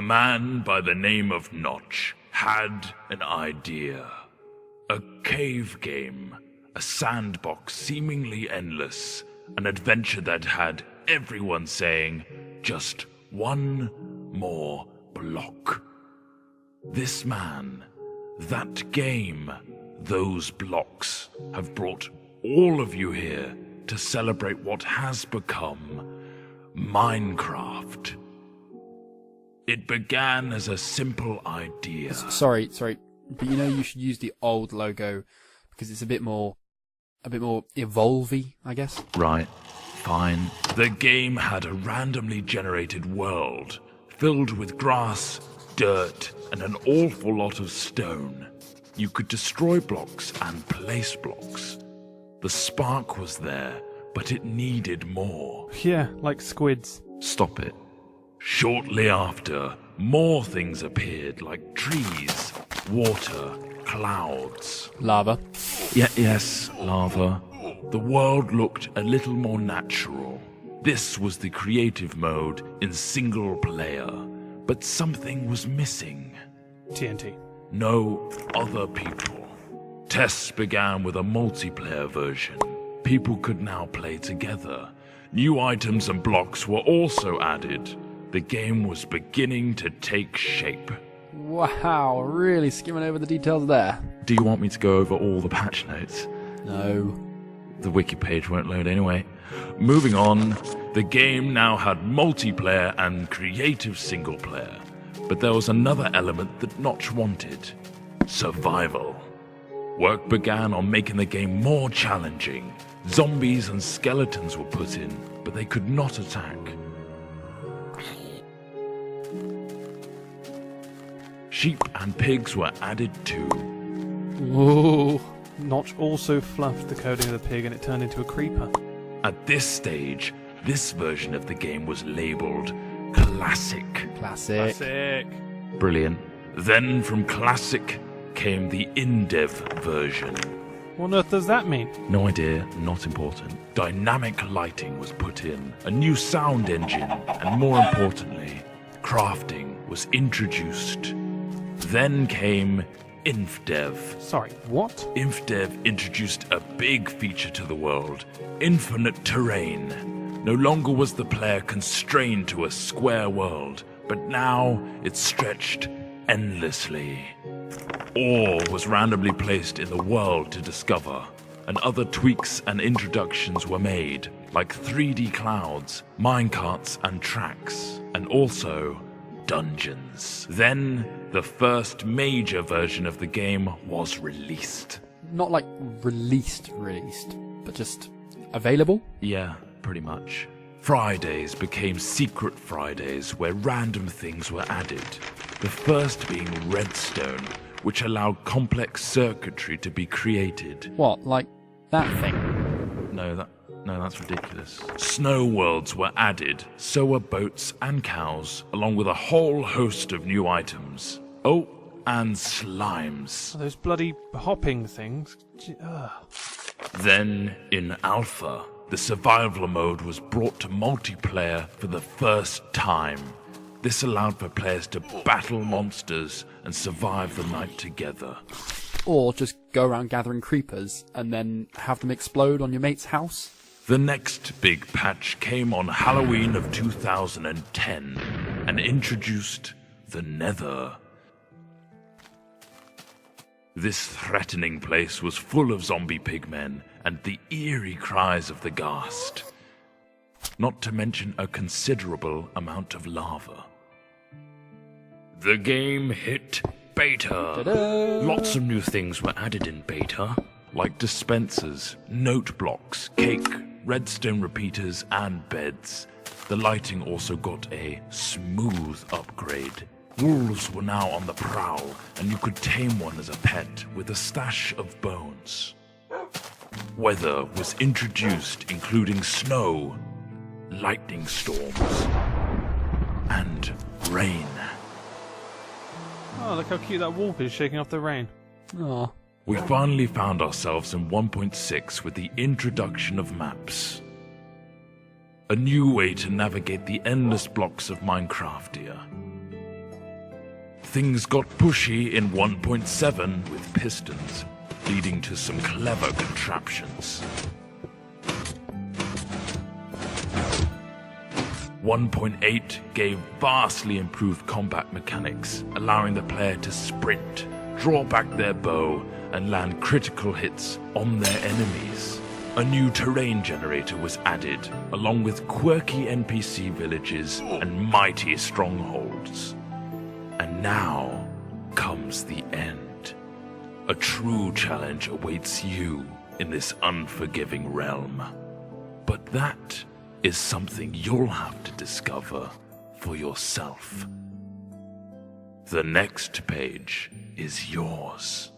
A man by the name of Notch had an idea. A cave game, a sandbox seemingly endless, an adventure that had everyone saying, just one more block. This man, that game, those blocks have brought all of you here to celebrate what has become Minecraft. It began as a simple idea. Sorry, but you should use the old logo because it's a bit more evolvey, I guess. Right, fine. The game had a randomly generated world filled with grass, dirt, and an awful lot of stone. You could destroy blocks and place blocks. The spark was there, but it needed more. Yeah, like squids. Stop it. Shortly after, more things appeared, like trees, water, clouds. Lava. Yes, lava. The world looked a little more natural. This was the creative mode in single player, but something was missing. TNT. No other people. Tests began with a multiplayer version. People could now play together. New items and blocks were also added. The game was beginning to take shape. Wow, really skimming over the details there. Do you want me to go over all the patch notes? No. The wiki page won't load anyway. Moving on, the game now had multiplayer and creative single player. But there was another element that Notch wanted. Survival. Work began on making the game more challenging. Zombies and skeletons were put in, but they could not attack. Sheep and pigs were added too. Whoa. Notch also fluffed the coding of the pig and it turned into a creeper. At this stage, this version of the game was labeled Classic. Classic. Brilliant. Then from Classic came the in-dev version. What on earth does that mean? No idea, not important. Dynamic lighting was put in, a new sound engine, and more importantly, crafting was introduced. Then came InfDev. Sorry, what? InfDev introduced a big feature to the world, infinite terrain. No longer was the player constrained to a square world, but now it stretched endlessly. Ore was randomly placed in the world to discover, and other tweaks and introductions were made, like 3D clouds, minecarts and tracks, and also dungeons. Then, the first major version of the game was released. Not like released, but just available? Yeah, pretty much. Fridays became Secret Fridays, where random things were added. The first being redstone, which allowed complex circuitry to be created. What, like that thing? No, that's ridiculous. Snow worlds were added, so were boats and cows, along with a whole host of new items. Oh, and slimes. Those bloody hopping things. Then, in Alpha, the survival mode was brought to multiplayer for the first time. This allowed for players to battle monsters and survive the night together. Or just go around gathering creepers and then have them explode on your mate's house? The next big patch came on Halloween of 2010 and introduced the Nether. This threatening place was full of zombie pigmen and the eerie cries of the ghast. Not to mention a considerable amount of lava. The game hit beta. Ta-da! Lots of new things were added in beta, like dispensers, note blocks, cake, redstone repeaters, and beds. The lighting also got a smooth upgrade. Wolves were now on the prowl, and you could tame one as a pet with a stash of bones. Weather was introduced, including snow, lightning storms, and rain. Oh, look how cute that wolf is shaking off the rain. Aw. We finally found ourselves in 1.6 with the introduction of maps. A new way to navigate the endless blocks of Minecraftia. things got pushy in 1.7 with pistons, leading to some clever contraptions. 1.8 gave vastly improved combat mechanics, allowing the player to sprint, draw back their bow, and land critical hits on their enemies. A new terrain generator was added, along with quirky NPC villages and mighty strongholds. And now comes the end. A true challenge awaits you in this unforgiving realm. But that is something you'll have to discover for yourself. The next page is yours.